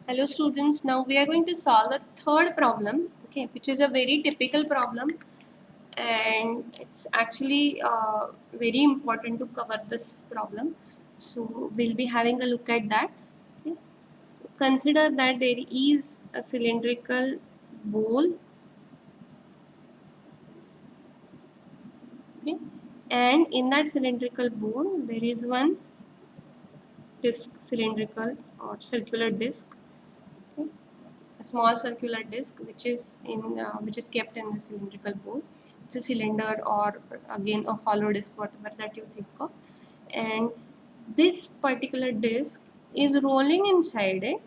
Hello students, now we are going to solve the third problem, okay, which is a very typical problem, and it's actually very important to cover this problem. So we'll be having a look at that. Okay. So consider that there is a cylindrical bowl, okay, and in that cylindrical bowl there is one disc, cylindrical or circular disc, okay, a small circular disc which is kept in the cylindrical bowl. It's a cylinder or again a hollow disc, whatever that you think of, and this particular disc is rolling inside it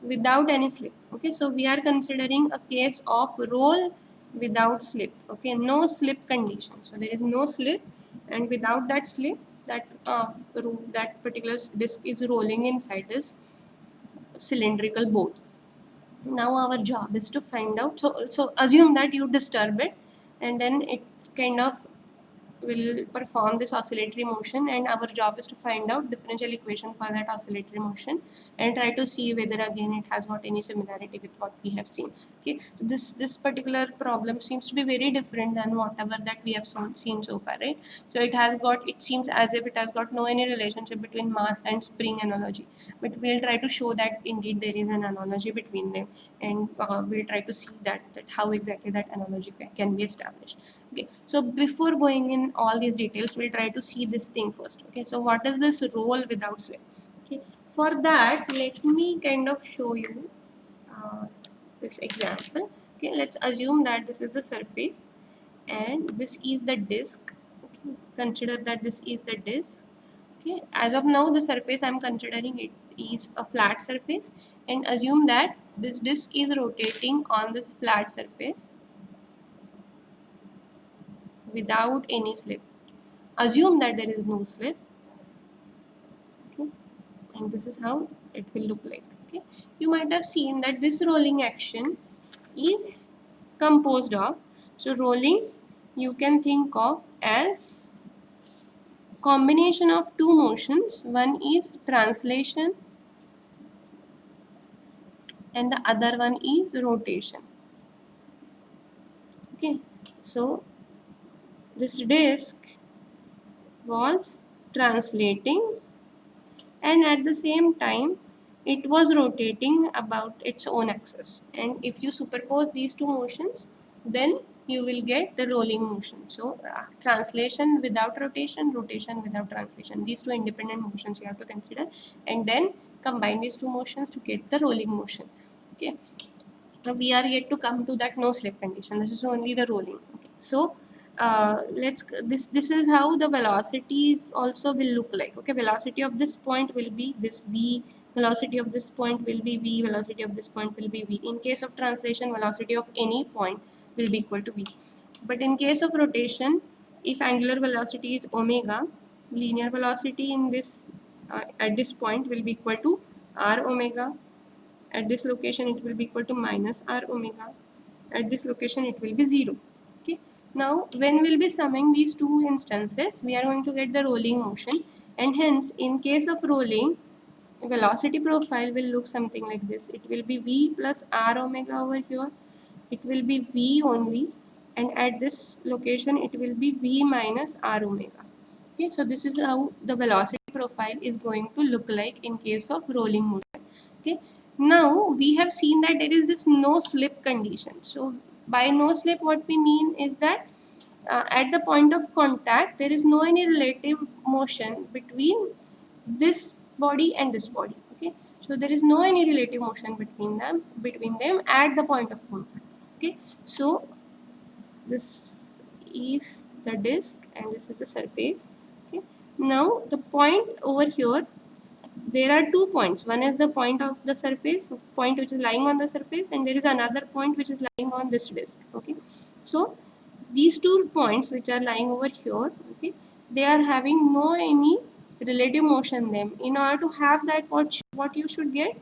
without any slip. Okay, so we are considering a case of roll without slip. Okay, no slip condition. So there is no slip, and without that slip, that particular disc is rolling inside this cylindrical bowl. Now our job is to find out, so assume that you disturb it, and then it kind of will perform this oscillatory motion, and our job is to find out differential equation for that oscillatory motion and try to see whether again it has got any similarity with what we have seen. Okay, so this particular problem seems to be very different than whatever that we have seen so far, right? So it seems as if it has got no any relationship between mass and spring analogy, but we'll try to show that indeed there is an analogy between them, and we'll try to see that how exactly that analogy can be established. Okay, so before going in all these details, we'll try to see this thing first. Okay, so what is this roll without slip? Okay, for that let me kind of show you uh, this example. Okay, let's assume that this is the surface and this is the disk. Okay, consider that this is the disk. Okay, as of now the surface I'm considering it is a flat surface, and assume that this disk is rotating on this flat surface without any slip. Assume that there is no slip, okay, and this is how it will look like. Okay, you might have seen that this rolling action is composed of, so rolling you can think of as combination of two motions. One is translation and the other one is rotation. Okay, so this disk was translating, and at the same time it was rotating about its own axis, and if you superpose these two motions, then you will get the rolling motion. So translation without rotation, rotation without translation, these two independent motions you have to consider, and then combine these two motions to get the rolling motion. Okay, now we are yet to come to that no slip condition. This is only the rolling. Okay. So this is how the velocities also will look like. Okay, velocity of this point will be this v, velocity of this point will be v, velocity of this point will be v. In case of translation, velocity of any point will be equal to v. But in case of rotation, if angular velocity is omega, linear velocity in this at this point will be equal to r omega. At this location it will be equal to minus r omega. At this location it will be 0. Okay, now when we'll be summing these two instances, we are going to get the rolling motion, and hence in case of rolling, velocity profile will look something like this. It will be v plus r omega over here, it will be v only, and at this location it will be v minus r omega. Okay, so this is how the velocity profile is going to look like in case of rolling motion. Okay, now we have seen that there is this no slip condition. So by no slip, what we mean is that at the point of contact there is no any relative motion between this body and this body. Okay, so there is no any relative motion between them at the point of contact. Okay, so this is the disk and this is the surface. Okay, now the point over here, there are 2 points. One is the point of the surface, point which is lying on the surface, and there is another point which is lying on this disk. Okay, so these 2 points which are lying over here, okay, they are having no any relative motion them. In order to have that, what you should get,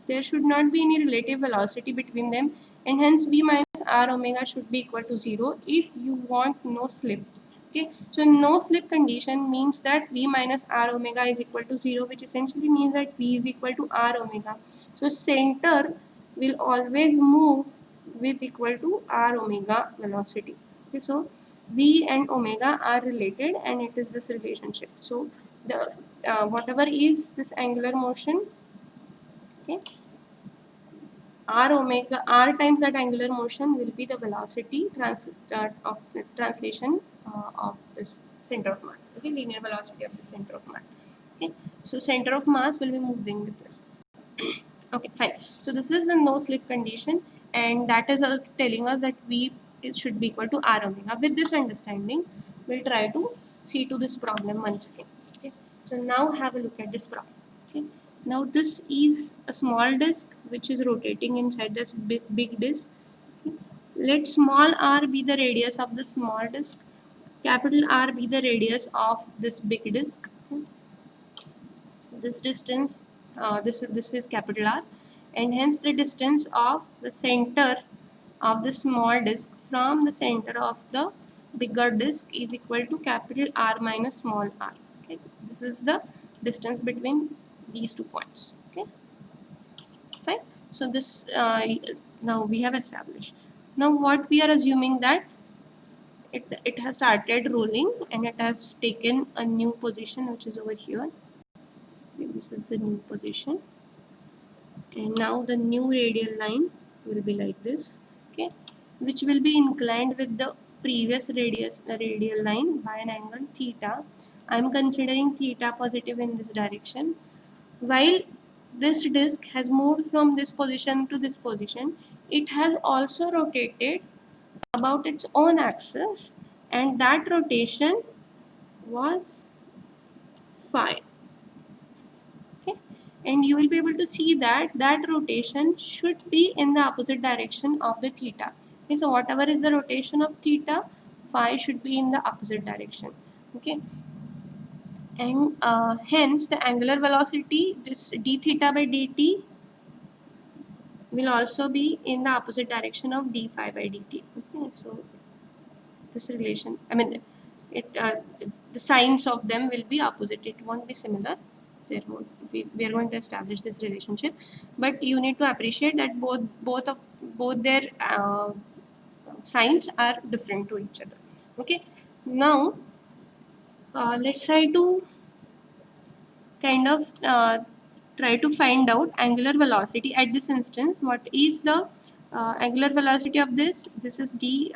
there should not be any relative velocity between them, and hence v minus r omega should be equal to 0 if you want no slip. Okay, so no slip condition means that V minus R omega is equal to 0, which essentially means that V is equal to R omega. So center will always move with equal to R omega velocity. Okay, so V and omega are related, and it is this relationship. So the whatever is this angular motion, okay, r omega r times that angular motion will be the velocity of translation of this center of mass. Okay, linear velocity of the center of mass. Okay, so center of mass will be moving with this. Okay, fine. So this is the no slip condition, and that is telling us that V should be equal to R omega. With this understanding, we'll try to see to this problem once again. Okay, so now have a look at this problem. Okay, now this is a small disk which is rotating inside this big disk. Okay. Let small r be the radius of the small disk, capital R be the radius of this big disk. Okay. This distance, this is capital R, and hence the distance of the center of the small disk from the center of the bigger disk is equal to capital R minus small r. Okay, this is the distance between these 2 points. Okay, fine. So this now we have established. Now what we are assuming that it has started rolling and it has taken a new position which is over here. Okay, this is the new position, and now the new radial line will be like this. Okay, which will be inclined with the previous radial line by an angle theta. I am considering theta positive in this direction. While this disk has moved from this position to this position, it has also rotated about its own axis, and that rotation was phi. Okay, and you will be able to see that that rotation should be in the opposite direction of the theta. Okay, so whatever is the rotation of theta, phi should be in the opposite direction. Okay, and hence the angular velocity, this d theta by dt, will also be in the opposite direction of d phi by dt. Okay, so this relation, I mean, it the signs of them will be opposite. It won't be similar. There won't be, we are going to establish this relationship, but you need to appreciate that both their signs are different to each other. Okay, now let's try to kind of try to find out angular velocity at this instance. What is the angular velocity of this? This is d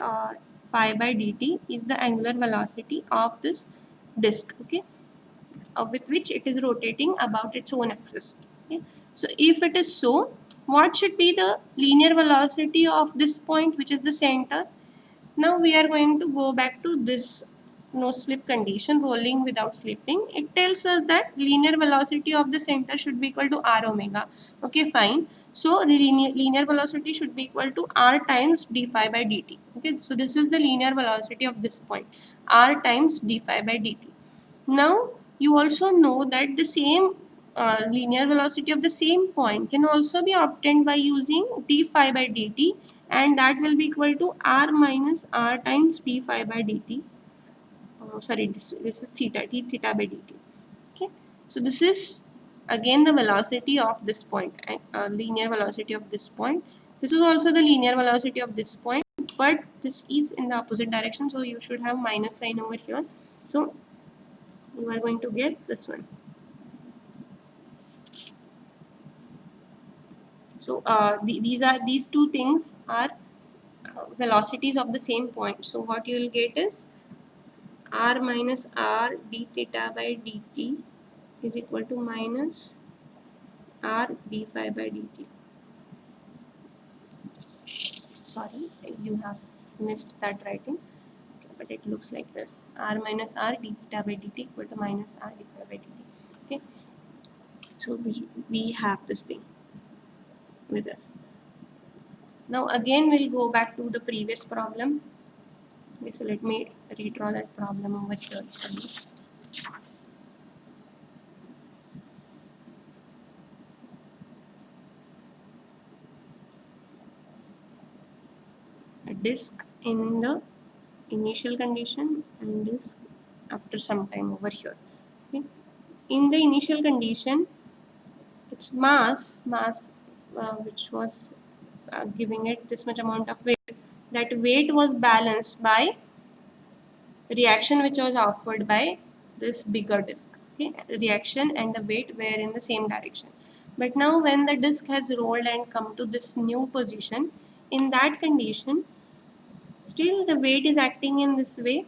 phi by dt is the angular velocity of this disk. Okay, with which it is rotating about its own axis. Okay, so if it is so, what should be the linear velocity of this point, which is the center? Now we are going to go back to this no slip condition, rolling without slipping. It tells us that linear velocity of the center should be equal to r omega. Okay, fine. So linear velocity should be equal to r times d phi by dt. Okay, so this is the linear velocity of this point, r times d phi by dt. Now you also know that the same linear velocity of the same point can also be obtained by using d phi by dt, and that will be equal to r minus r times d phi by dt. Sorry, this is theta, d theta by dt. Okay, so this is again the velocity of this point, linear velocity of this point. This is also the linear velocity of this point, but this is in the opposite direction, so you should have minus sign over here. So you are going to get this one. So these two things are velocities of the same point. So what you will get is r minus r d theta by dt is equal to minus r d phi by dt. Sorry, you have missed that writing, but it looks like this: r minus r d theta by dt equal to minus r d phi by dt. Okay, so we have this thing with us. Now again we'll go back to the previous problem. Okay, so let me redraw that problem over here for you. A disk in the initial condition and disk after some time over here. Okay. In the initial condition, its mass which was giving it this much amount of weight, that weight was balanced by reaction which was offered by this bigger disk. Okay, reaction and the weight were in the same direction. But now when the disk has rolled and come to this new position, in that condition, still the weight is acting in this way,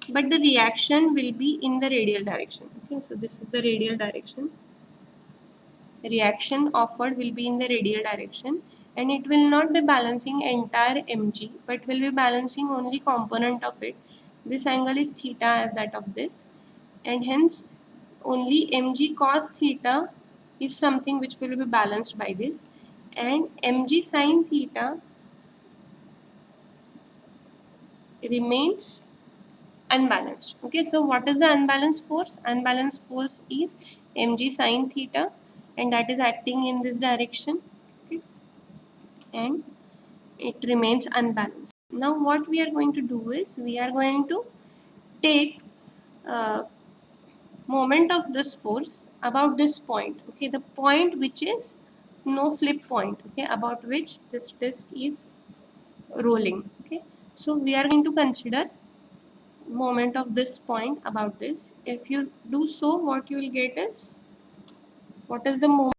but the reaction will be in the radial direction. Okay, so this is the radial direction. Reaction offered will be in the radial direction, and it will not be balancing entire mg, but will be balancing only component of it. This angle is theta as that of this, and hence only mg cos theta is something which will be balanced by this, and mg sin theta remains unbalanced. Okay, so what is the unbalanced force? Unbalanced force is mg sin theta, and that is acting in this direction. Okay, and it remains unbalanced. Now what we are going to do is we are going to take moment of this force about this point. Okay, the point which is no slip point. Okay, about which this disk is rolling. Okay, so we are going to consider moment of this point about this. If you do so, what you will get is, what is the moment?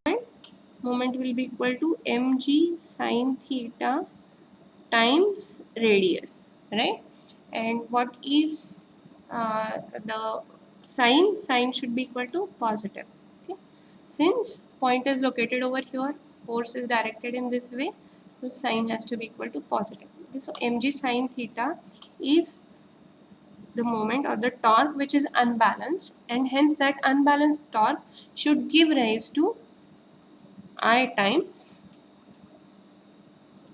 Moment will be equal to mg sin theta times radius, right? And what is the sign? Sign should be equal to positive. Okay, since point is located over here, force is directed in this way, so sign has to be equal to positive. Okay, so mg sin theta is the moment or the torque which is unbalanced, and hence that unbalanced torque should give rise to I times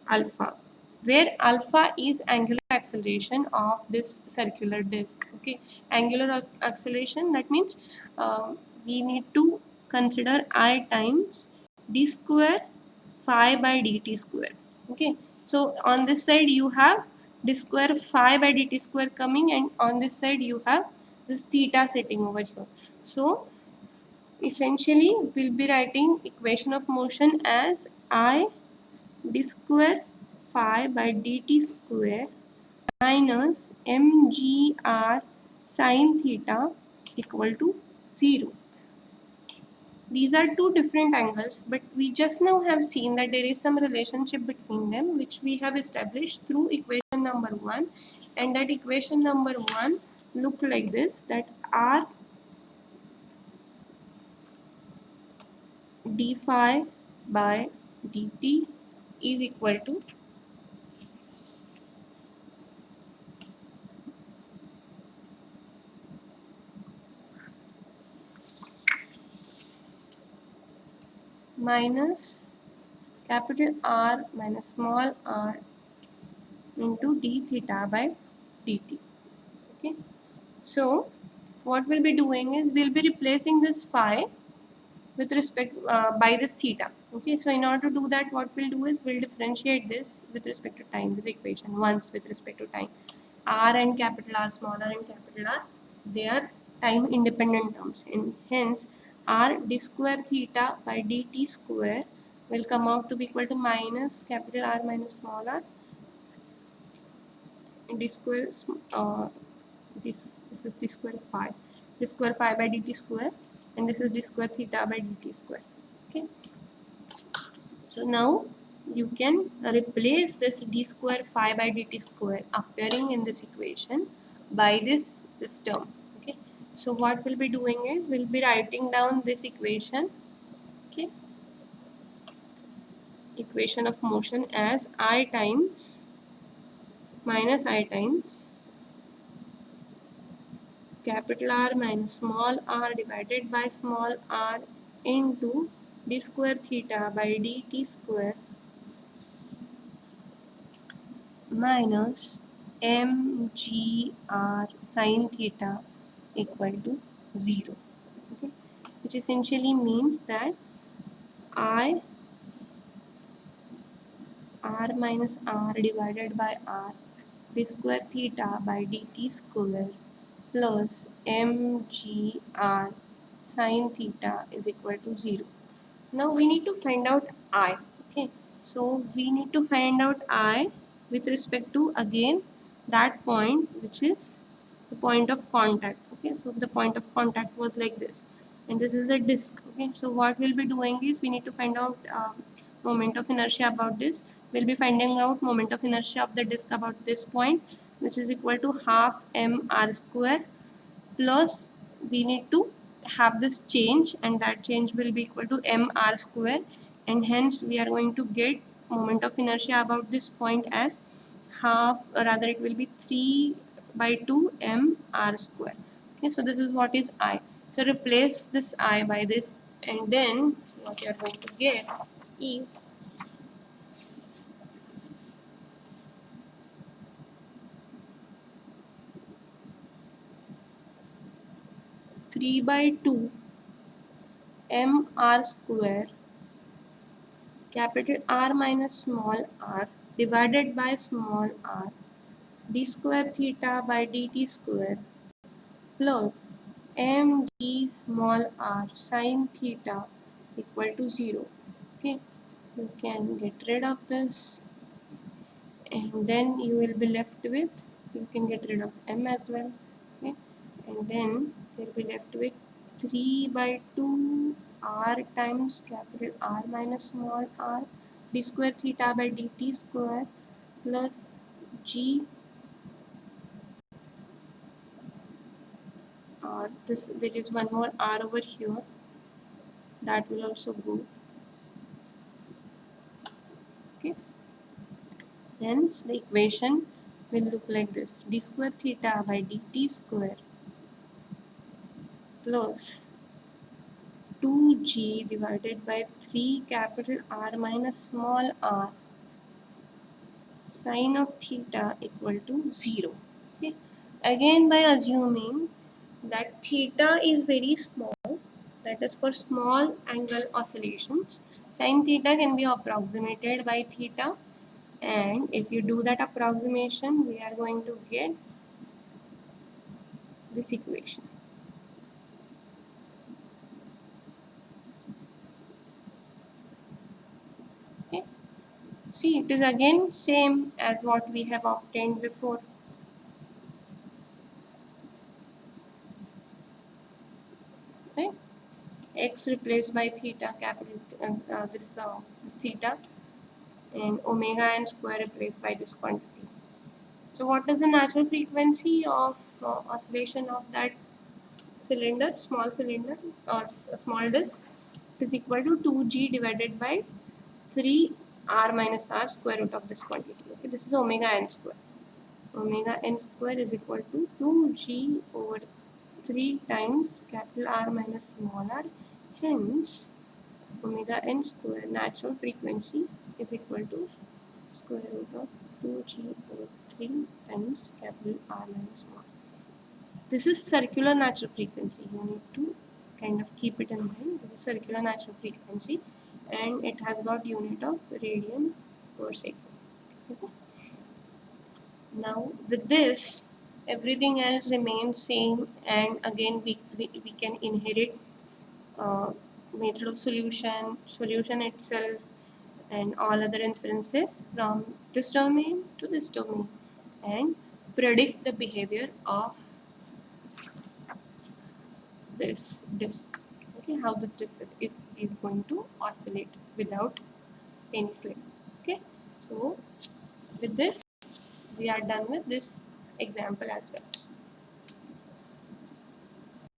alpha, where alpha is angular acceleration of this circular disk. Okay, angular acceleration, that means we need to consider I times d square phi by dt square. Okay, so on this side you have d square phi by dt square coming, and on this side you have this theta sitting over here. So essentially we'll be writing equation of motion as I d square phi by dt square minus mgr sin theta equal to 0. These are two different angles, but we just now have seen that there is some relationship between them, which we have established through equation number 1, and that equation number 1 looked like this, that r d phi by dt is equal to minus capital R minus small r into d theta by dt. Okay, so what we'll be doing is we'll be replacing this phi with respect by this theta. Okay, so in order to do that, what we'll do is we'll differentiate this with respect to time, this equation once with respect to time. R and capital R, small r and capital R, they are time independent terms, and hence r d square theta by dt square will come out to be equal to minus capital R minus small r d square this is d square phi, by dt square, and this is d square theta by dt square. Okay, so now you can replace this d square phi by dt square appearing in this equation by this term. Okay, so what we'll be doing is we'll be writing down this equation. Okay, equation of motion as I times minus I times capital R minus small r divided by small r into d square theta by dt square minus mgr sin theta equal to 0. Okay, which essentially means that I r minus r divided by r d square theta by dt square plus mgr sine theta is equal to 0. Now we need to find out I. Okay, so we need to find out I with respect to again that point which is the point of contact. Okay, so the point of contact was like this, and this is the disk. Okay, so what we'll be doing is we need to find out moment of inertia about this. We'll be finding out moment of inertia of the disk about this point, which is equal to half mr square, plus we need to have this change, and that change will be equal to mr square, and hence we are going to get moment of inertia about this point as half, or rather it will be 3 by 2 mr square. Okay, so this is what is I. So replace this I by this, and then what you are going to get is 3 by 2 mr square capital R minus small r divided by small r d square theta by dt square plus md small r sine theta equal to 0. Okay, you can get rid of this, and then you will be left with, you can get rid of m as well. Okay, and then you'll be left with 3 by 2 r times capital R minus small r d square theta by dt square plus g, this there is one more r over here, that will also go. Okay, hence the equation will look like this: d square theta by dt square plus 2g divided by 3 capital R minus small r sine of theta equal to 0. Okay, again by assuming that theta is very small, that is for small angle oscillations, sine theta can be approximated by theta, and if you do that approximation we are going to get this equation. Okay, see, it is again same as what we have obtained before. Okay, x replaced by theta capital this theta, and omega n square replaced by this quantity. So what is the natural frequency of oscillation of that cylinder, small cylinder or a small disk? It is equal to 2g divided by 3 r minus r square root of this quantity. Okay, this is omega n square. Omega n square is equal to 2g over 3 times capital R minus small r. Hence, omega n square natural frequency is equal to square root of 2g over 3 times capital R minus small. This is circular natural frequency. You need to kind of keep it in mind. This is circular natural frequency, and it has got unit of radian per second. Okay. Now with this, everything else remains same, and again we can inherit method of solution itself, and all other inferences from this domain to this domain, and predict the behavior of this disk. Okay, how this disk is going to oscillate without any slip. Okay, so with this we are done with this example as well.